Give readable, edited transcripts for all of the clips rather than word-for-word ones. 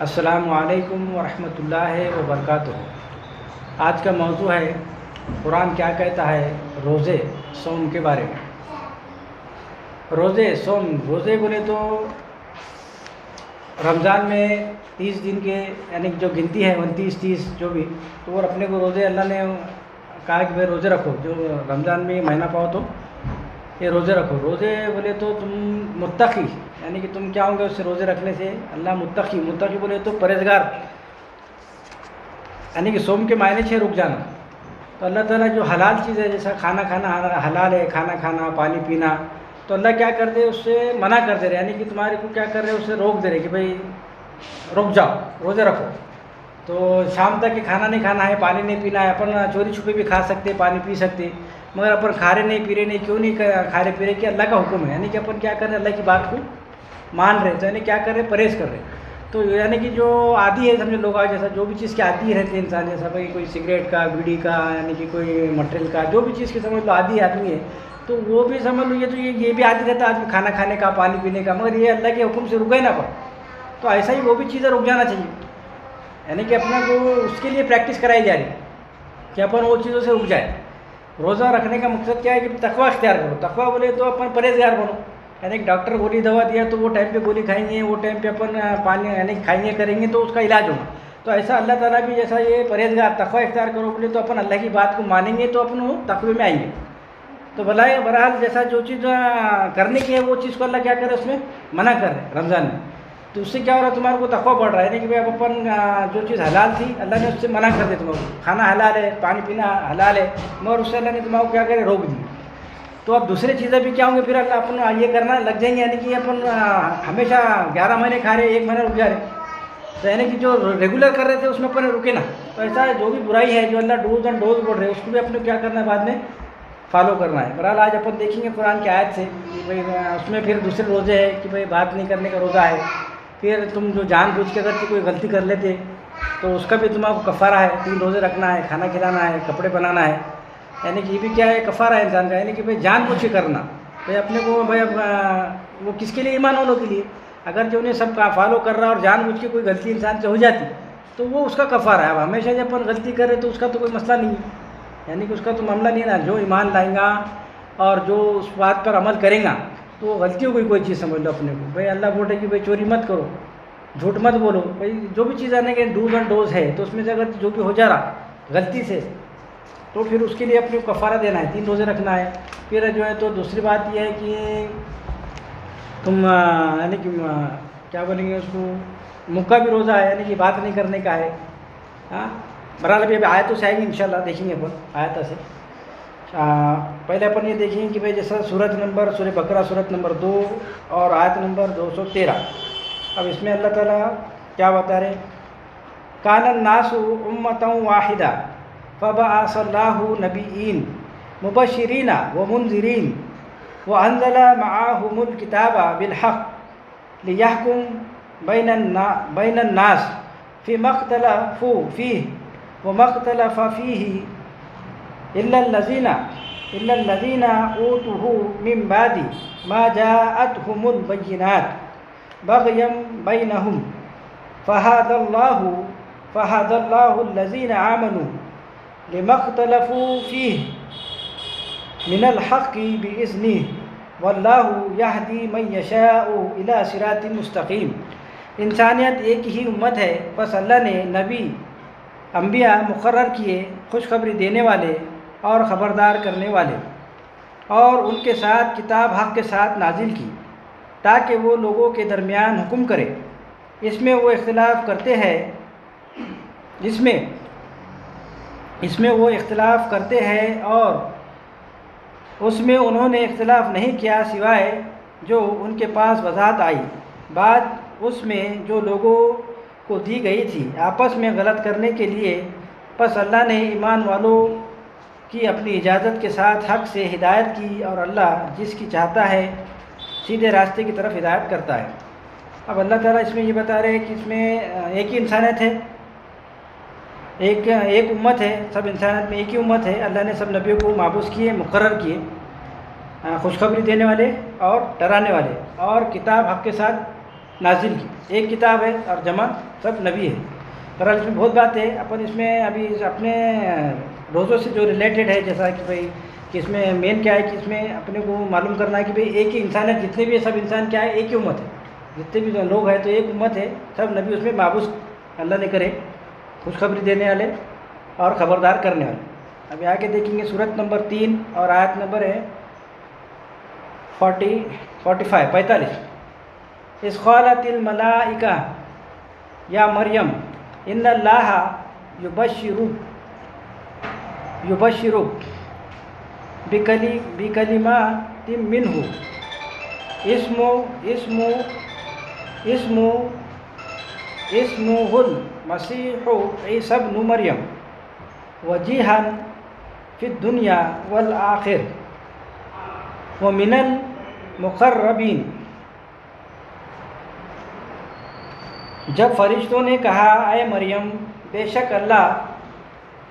السلام علیکم ورحمۃ اللہ وبرکاتہ۔ آج کا موضوع ہے قرآن کیا کہتا ہے روزے صوم کے بارے میں۔ روزے بولے تو رمضان میں 30 دن کے یعنی جو گنتی ہے 29-30 جو بھی، تو وہ اپنے کو روزے اللہ نے کہا کہ بھائی روزے رکھو، جو رمضان میں مہینہ پاؤ تو یہ روزے رکھو۔ روزے بولے تو تم متقی یعنی کہ تم کیا ہوں گے اس سے روزے رکھنے سے؟ اللہ متقی بولے تو پرہیزگار، یعنی کہ صوم کے معنی سے رک جانا۔ تو اللہ تعالیٰ جو حلال چیز ہے جیسا کھانا حلال ہے، کھانا کھانا، پانی پینا، تو اللہ کیا کر دے اس سے منع کر دے رہے، یعنی کہ تمہارے کو کیا کر رہے اس سے روک دے رہے کہ بھائی رک جاؤ، روزے رکھو۔ تو شام تک کہ کھانا نہیں کھانا ہے، پانی نہیں پینا ہے، اپن چوری چھپے بھی کھا سکتے، پانی پی سکتے، مگر اپن کھا رہے نہیں پی رہے نہیں، کیوں نہیں کھا رہے پی رہے کہ اللہ کا حکم ہے، یعنی کہ اپن کیا کر رہے اللہ کی بات کو مان رہے، تو یعنی کیا کر رہے پرہیز کر رہے۔ تو یعنی کہ جو عادی ہے سمجھو لوگ جیسا جو بھی چیز کے عادی رہتے ہیں انسان، جیسا بھائی کوئی سگریٹ کا، بیڑی کا، یعنی کہ کوئی مٹریل کا، جو بھی چیز کے سمجھ لو عادی آدمی ہے، تو وہ بھی سمجھ لو یہ بھی عادی رہتا ہے آدمی کھانا کھانے کا، پانی پینے کا، مگر یہ اللہ کے حکم سے رکے نہ پا، تو ایسا ہی وہ بھی چیزیں رک جانا چاہیے، یعنی کہ اپنا کو اس کے لیے پریکٹس کرائی جا رہی ہے کہ اپن وہ چیزوں سے رک جائے۔ روزہ رکھنے کا مقصد کیا ہے کہ تقویٰ اختیار کرو۔ تقویٰ بولے تو اپن پرہیزگار بنو، یعنی کہ ڈاکٹر گولی دوا دیا تو وہ ٹائم پہ گولی کھائیں گے، وہ ٹائم پہ اپن پانی یعنی کھائیں گے کریں گے تو اس کا علاج ہوگا۔ تو ایسا اللہ تعالیٰ بھی جیسا یہ پرہیزگار تقویٰ اختیار کرو بولے تو اپن اللہ کی بات کو مانیں گے تو اپن وہ تقوی میں آئیں گے۔ تو بہرحال جیسا جو چیز کرنے کی ہے وہ چیز کو اللہ کیا کرے اس میں منع کر رہے رمضان میں، تو اس سے کیا ہو رہا ہے تمہارے کو تقویٰ بڑھ رہا ہے، یعنی کہ بھائی اب اپن جو چیز حلال تھی اللہ نے اس سے منع کر دیا، تمہارے کو کھانا حلال ہے، پانی پینا حلال ہے، مگر اس سے اللہ نے تمہارے کو کیا کرے روک دی۔ تو اب دوسری چیزیں بھی کیا ہوں گے پھر اللہ اپن یہ کرنا لگ جائیں گے، یعنی کہ اپن ہمیشہ 11 مہینے کھا رہے 1 مہینہ رک جا رہے، تو یعنی کہ جو ریگولر کر رہے تھے اس میں اپن رکے نا۔ تو ایسا جو بھی برائی ہے جو اللہ ڈوز اینڈ ڈوز بول رہے ہیں اس کو بھی اپنے کیا کرنا ہے بعد میں فالو کرنا ہے۔ بہرحال آج اپن دیکھیں گے قرآن کی آیت سے کہ بھائی اس میں پھر دوسرے روزے ہے کہ بھائی بات نہیں کرنے کا روزہ ہے، پھر تم جو جان بوجھ کے اگر کوئی غلطی کر لیتے تو اس کا بھی تمہارا کو کفارہ ہے، 3 روزے رکھنا ہے، کھانا کھلانا ہے، کپڑے بنانا ہے، یعنی کہ یہ بھی کیا ہے کفارہ ہے انسان کا، یعنی کہ بھائی جان بوجھ کے کرنا، بھائی اپنے کو بھائی وہ کس کے لیے ایمان والوں کے لیے، اگر جو انہیں سب کا فالو کر رہا اور جان بوجھ کے کوئی غلطی انسان سے ہو جاتی تو وہ اس کا کفارہ ہے۔ اب ہمیشہ جب اپن غلطی کرے تو اس کا تو کوئی مسئلہ نہیں ہے، یعنی کہ اس کا تو معاملہ نہیں ہے نا، جو ایمان لائیں گا اور جو اس بات پر عمل کریں گا تو وہ غلطیوں کی کوئی چیز سمجھ لو اپنے کو، بھائی اللہ بولے کہ بھائی چوری مت کرو، جھوٹ مت بولو، بھائی جو بھی چیز آنے کے ڈوز اینڈ ڈوز ہے، تو اس میں سے اگر جو بھی ہو جا رہا غلطی سے تو پھر اس کے لیے اپنے کو کفارہ دینا ہے، 3 روزے رکھنا ہے۔ پھر جو ہے تو دوسری بات یہ ہے کہ تم یعنی کہ کیا بولیں گے اس کو مکہ بھی روزہ ہے، یعنی کہ بات نہیں کرنے کا ہے۔ ہاں بہرحال ابھی آیتوں سے آئیں گے انشاءاللہ، دیکھیں گے اپن آیتوں سے۔ پہلے اپن یہ دیکھیں گے کہ بھائی جیسا سورہ بقرہ سورت نمبر 2 اور آیت نمبر 213۔ اب اس میں اللہ تعالیٰ کیا بتا رہے؟ کان الناس امۃ واحدہ فبعث اللہ نبیین مبشرین ومنذرین وانزل معهم الکتاب بالحق لیحکم بین الناس فیما اختلفوا فیہ وما اختلف فیہ الا الذین اوتوہ من بعد ما جاءتهم البینات بغیا بینہم فہدى اللہ الذین آمنوا لما اختلفوا فیہ من الحق بإذنہ واللہ یہدی من یشاء الی صراط مستقیم۔ انسانیت ایک ہی امت ہے، بس اللہ نے نبی انبیاء مقرر کیے، خوشخبری دینے والے اور خبردار کرنے والے، اور ان کے ساتھ کتاب حق کے ساتھ نازل کی تاکہ وہ لوگوں کے درمیان حکم کرے۔ اس میں وہ اختلاف کرتے ہیں اور اس میں انہوں نے اختلاف نہیں کیا سوائے جو ان کے پاس وضاحت آئی، بعد اس میں جو لوگوں کو دی گئی تھی آپس میں غلط کرنے کے لیے، پس اللہ نے ایمان والوں کی اپنی اجازت کے ساتھ حق سے ہدایت کی، اور اللہ جس کی چاہتا ہے سیدھے راستے کی طرف ہدایت کرتا ہے۔ اب اللہ تعالیٰ اس میں یہ بتا رہے ہیں کہ اس میں ایک ہی انسانیت ہے، ایک امت ہے، سب انسانیت میں ایک ہی امت ہے۔ اللہ نے سب نبیوں کو مابعوث کیے، مقرر کیے، خوشخبری دینے والے اور ڈرانے والے، اور کتاب حق کے ساتھ نازل کی. ایک کتاب ہے اور جمع سب نبی ہے. بہرحال اس میں بہت بات ہے. اپن اس میں ابھی اپنے روزوں سے جو ریلیٹڈ ہے، جیسا کہ بھائی کہ اس میں مین کیا ہے کہ اس میں اپنے کو معلوم کرنا ہے کہ بھئی ایک ہی انسان ہے. جتنے بھی سب انسان کیا ہے، ایک ہی امت ہے. جتنے بھی لوگ ہیں تو ایک امت ہے. سب نبی اس میں مابوس اللہ نے کرے، خوشخبری دینے والے اور خبردار کرنے والے. ابھی آگے دیکھیں گے سورت نمبر 3 اور آیت نمبر ہے 45. اذ قالت الملائکہ یا مریم ان اللہ یبشرک بکلمات منہ اسمہ المسیح عیسی ابن مریم وجیہا فی الدنیا والآخرہ ومن المقربین. جب فرشتوں نے کہا اے مریم، بے شک اللہ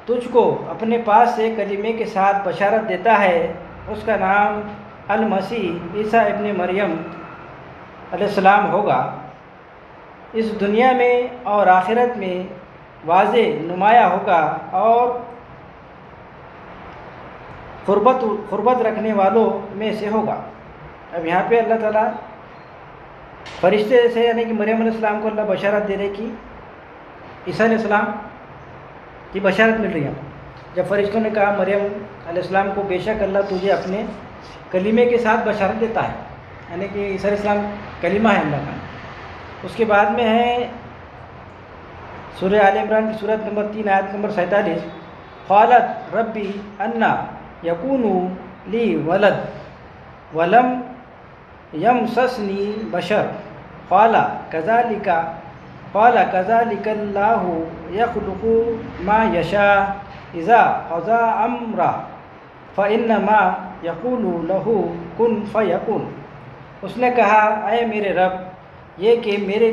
تجھ کو اپنے پاس سے کلمے کے ساتھ بشارت دیتا ہے، اس کا نام المسیح عیسیٰ ابن مریم علیہ السلام ہوگا، اس دنیا میں اور آخرت میں واضح نمایاں ہوگا اور قربت رکھنے والوں میں سے ہوگا. اب یہاں پہ اللہ تعالیٰ فرشتے سے یعنی کہ مریم علیہ السلام کو اللہ بشارت دے رہے کہ عیسیٰ علیہ السلام کی بشارت مل رہی ہے. جب فرشتوں نے کہا مریم علیہ السلام کو بے شک اللہ تجھے اپنے کلمے کے ساتھ بشارت دیتا ہے، یعنی کہ عیسیٰ علیہ السلام کلمہ ہے اللہ کا. اس کے بعد میں ہے سورہ آل عمران کی سورت نمبر 3 آیت نمبر 47. قالت ربی انا یکون لی ولد ولم یمسسنی بشر قال کذالک اللہ یخلق ما یشاء اذا قضى امرا فانما یقول له کن فیکون. اس نے کہا اے میرے رب، یہ کہ میرے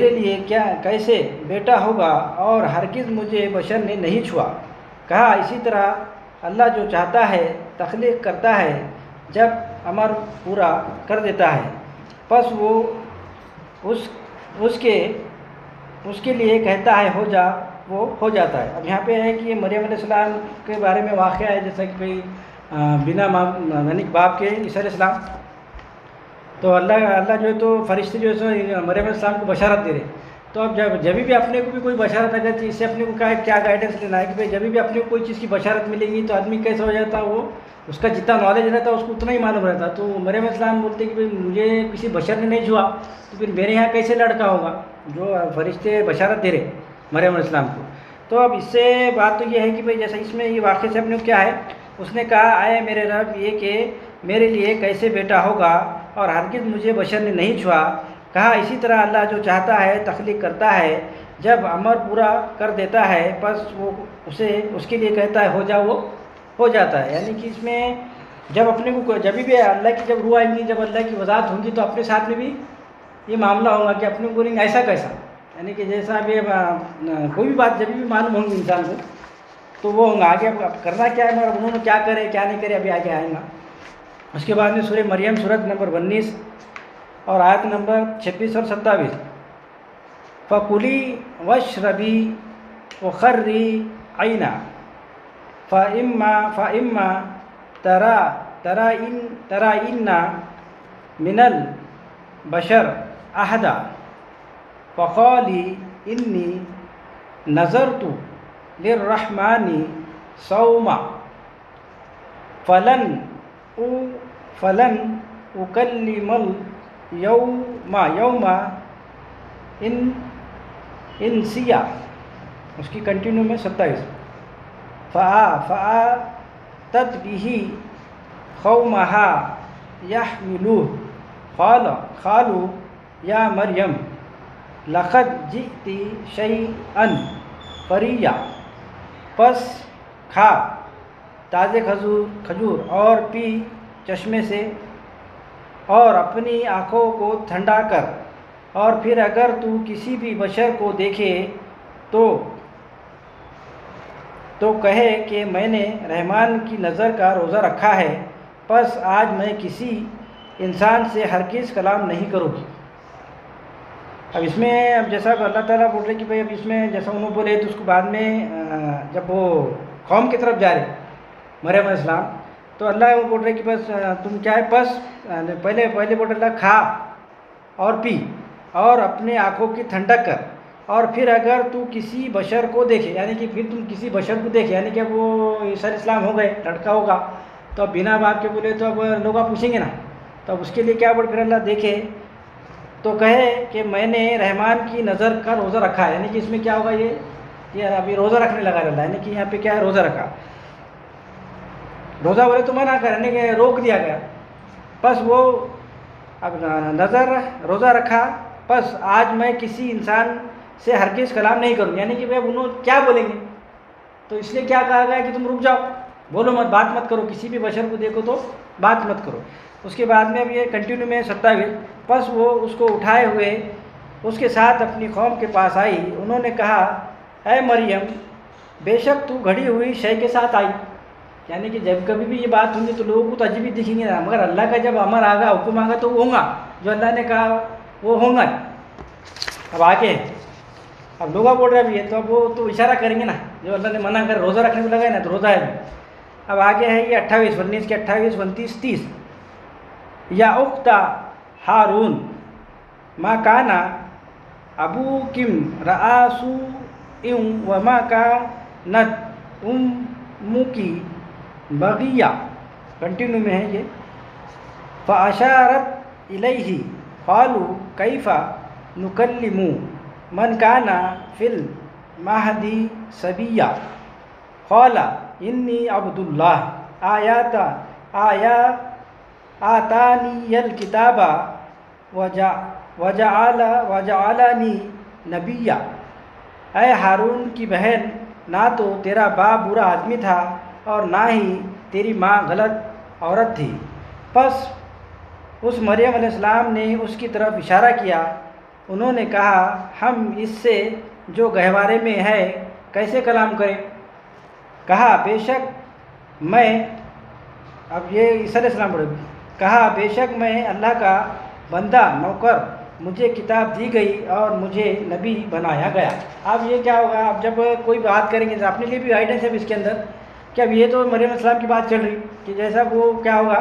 لیے کیا کیسے بیٹا ہوگا اور ہرگز مجھے بشر نے نہیں چھوا. کہا اسی طرح اللہ جو چاہتا ہے تخلیق کرتا ہے، جب امر پورا کر دیتا ہے پس وہ اس کے لیے کہتا ہے ہو جا، وہ ہو جاتا ہے. اب یہاں پہ ہے کہ یہ مریم علیہ السلام کے بارے میں واقعہ ہے، جیسا کہ بھئی بنا یعنی باپ کے عیسیٰ علیہ السلام. تو اللہ جو ہے تو فرشتے جو ہے مریم علیہ السلام کو بشارت دے رہے. تو اب جب بھی اپنے کو بھی کوئی بشارت اگر اس سے اپنے کو کیا گائیڈنس لینا ہے کہ بھئی جب بھی اپنے کو کوئی چیز کی بشارت ملے گی تو آدمی کیسا ہو جاتا ہے، وہ اس کا جتنا نالج رہتا ہے اس کو اتنا ہی معلوم رہتا. تو مریم علیہ السلام بولتے کہ بھئی مجھے کسی بشر نے نہیں چھوا تو پھر میرے یہاں کیسے لڑکا ہوگا، جو فرشتے بشارت دے رہے مریم علیہ السلام کو. تو اب اس سے بات تو یہ ہے کہ بھئی جیسا اس میں یہ واقعے سے اپنے کو کیا ہے، اس نے کہا اے میرے رب، یہ کہ میرے لیے کیسے بیٹا ہوگا اور ہرگز مجھے بشر نے نہیں چھوا. کہا اسی طرح اللہ جو چاہتا ہے تخلیق کرتا ہے، جب امر پورا کر دیتا ہے پس وہ اس کے لیے کہتا ہے ہو جا، وہ ہو جاتا ہے. یعنی کہ اس میں جب اپنے کو جب بھی اللہ کی جب روح آئیں گی، جب اللہ کی وضاحت ہوں گی تو اپنے ساتھ میں بھی یہ معاملہ ہوگا کہ اپنے کو بولیں گے ایسا کیسا، یعنی کہ جیسا ابھی کوئی بھی بات جب بھی معلوم ہوں گی انسان کو تو وہ ہوں گا آگے کرنا کیا ہے مگر انہوں نے کیا کرے کیا نہیں کرے ابھی آگے آئیں گا. اس کے بعد میں سورہ مریم سورت نمبر 19 اور آیت نمبر 26 اور 27. فَكُلِي وَاشْرَبِي وَقَرِّي عَيْنًا فَإِمَّا تَرَيِنَّ مِنَ الْبَشَرِ أَحَدًا فَقُولِي إِنِّي نَذَرْتُ لِلرَّحْمَنِ صَوْمًا فَلَنْ أُكَلِّمَ الْيَوْمَ إِنْسِيًّا. اس کی کنٹینیو میں 27. فَآتَتْ بِهِ قَوْمَهَا يَحْمِلُوهُ قَالُوا يَا مَرْيَمُ لَقَدْ جِئْتِ شَيْئًا فَرِيًّا. پس کھا تازے کھجور اور پی چشمے سے اور اپنی آنکھوں کو ٹھنڈا کر، اور پھر اگر تو کسی بھی بشر کو دیکھے تو کہے کہ میں نے رحمان کی نظر کا روزہ رکھا ہے، پس آج میں کسی انسان سے ہرگز کلام نہیں کرو گی۔ اب اس میں اب جیسا اللہ تعالیٰ بول رہے کہ بھائی اب اس میں جیسا انہوں بولے تو اس کو بعد میں جب وہ قوم کی طرف جا رہے مریم علیہ السلام تو اللہ وہ بول رہے کہ بس تم کیا ہے بس پہلے بول اللہ کھا اور پی اور اپنے آنکھوں کی ٹھنڈک کر، اور پھر اگر تو کسی بشر کو دیکھے، یعنی کہ پھر تم کسی بشر کو دیکھے، یعنی کہ وہ عیسیٰ علیہ السلام ہو گئے، لڑکا ہوگا تو اب بنا باپ کے بولے تو اب لوگ آپ پوچھیں گے نا، تو اب اس کے لیے کیا بول کر اللہ دیکھے تو کہے کہ میں نے رحمان کی نظر کا روزہ رکھا ہے، یعنی کہ اس میں کیا ہوگا یہ ابھی روزہ رکھنے لگا اللہ، یعنی کہ یہاں پہ کیا ہے روزہ رکھا، روزہ بولے تو منع کر یعنی کہ روک دیا گیا، بس وہ اب نظر روزہ رکھا، بس آج میں کسی انسان سے ہرگز کلام نہیں کروں، یعنی کہ بھائی انہوں کیا بولیں گے، تو اس لیے کیا کہا گیا کہ تم رک جاؤ، بولو مت، بات مت کرو، کسی بھی بشر کو دیکھو تو بات مت کرو۔ اس کے بعد میں اب یہ کنٹینیو میں 27، بس وہ اس کو اٹھائے ہوئے اس کے ساتھ اپنی قوم کے پاس آئی، انہوں نے کہا اے مریم بے شک تو گھڑی ہوئی شے کے ساتھ آئی، یعنی کہ جب کبھی بھی یہ بات ہوگی تو لوگوں کو تو عجیب ہی دکھیں گے نا، مگر اللہ کا جب امر آگا حکم آگا تو وہ ہوگا، جو اللہ نے کہا وہ ہوگا۔ اب آگے اب لوگ بول رہے بھی ہے تو اب وہ تو اشارہ کریں گے نا، جو اللہ نے منع کر روزہ رکھنے کو لگا ہے نا تو روزہ ہے بھی۔ اب آگے ہے یہ 28 19 کے 28 29 30 یا اخت ہارون ما کانا ابو کم رآسو وما کانت امکی بغیہ، کنٹینیو میں ہے یہ، فاشارت الیہ قالوا کیف نکلم من کان فی المہدی صبیا قال انی عبد اللہ آتانی الکتاب وجعلنی نبیا۔ اے ہارون کی بہن، نہ تو تیرا باپ برا آدمی تھا اور نہ ہی تیری ماں غلط عورت تھی۔ پس اس مریم علیہ السلام نے اس کی طرف اشارہ کیا، انہوں نے کہا ہم اس سے جو گہوارے میں ہے کیسے کلام کریں؟ کہا بے شک میں، اب یہ عیسیٰ علیہ السلام بڑھے، کہا بے شک میں اللہ کا بندہ نوکر، مجھے کتاب دی گئی اور مجھے نبی بنایا گیا۔ اب یہ کیا ہوگا، اب جب کوئی بات کریں گے تو اپنے لیے بھی گائیڈنس ہے اس کے اندر کہ اب یہ تو مریم علیہ السلام کی بات چل رہی کہ جیسا وہ کیا ہوگا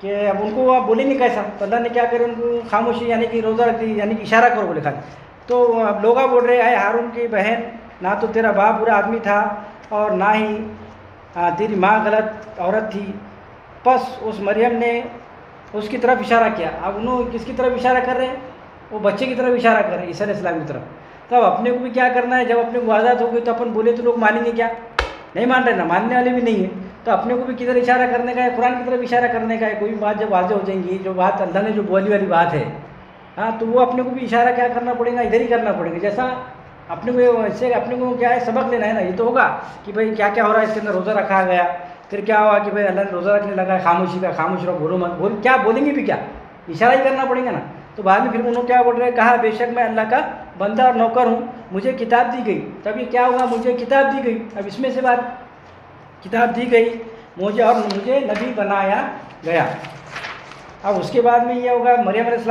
کہ اب ان کو آپ بولیں گے کیسا، تو اللہ نے کیا کرے ان کو خاموشی یعنی کہ روزہ رکھ دی، یعنی کہ اشارہ کرو بولے خالی۔ تو اب لوگ بول رہے اے ہارون کی بہن، نہ تو تیرا باپ برا آدمی تھا اور نہ ہی تیری ماں غلط عورت تھی۔ پس اس مریم نے اس کی طرف اشارہ کیا، اب انہوں کس کی طرف اشارہ کر رہے ہیں، وہ بچے کی طرف اشارہ کر رہے ہیں، عیسیٰ علیہ السلام کی طرف۔ تو اب اپنے کو بھی کیا کرنا ہے، جب اپنے کو آزاد ہو گئی تو اپن بولے تو لوگ مانیں گے کیا، نہیں مان رہے نا، ماننے والے بھی نہیں ہیں، تو اپنے کو بھی کدھر اشارہ کرنے کا ہے، قرآن کی طرف اشارہ کرنے کا ہے۔ کوئی بات جب واضح ہو جائیں گی، جو بات اللہ نے جو بولی والی بات ہے تو وہ اپنے کو بھی اشارہ کیا کرنا پڑے گا، ادھر ہی کرنا پڑے گا، جیسا اپنے کو اس سے اپنے کو کیا ہے سبق لینا ہے نا، یہ تو ہوگا کہ بھائی کیا کیا ہو رہا ہے، اس کے اندر روزہ رکھا گیا، پھر کیا ہوا کہ بھائی اللہ نے روزہ رکھنے لگا ہے، خاموشی کا، خاموش رہو، بولو مت، کیا بولیں گے بھی کیا، اشارہ ہی کرنا پڑے گا نا۔ تو بعد میں پھر انہوں کیا بول رہے ہیں، کہا بے شک میں اللہ کا بندہ اور نوکر ہوں، مجھے کتاب دی گئی، تب یہ کیا ہوگا، مجھے کتاب دی گئی، اب اس میں سے بات کتاب دی گئی مجھے اور مجھے نبی بنایا گیا۔ اب اس کے بعد میں یہ ہوگا مریم علیہ السلام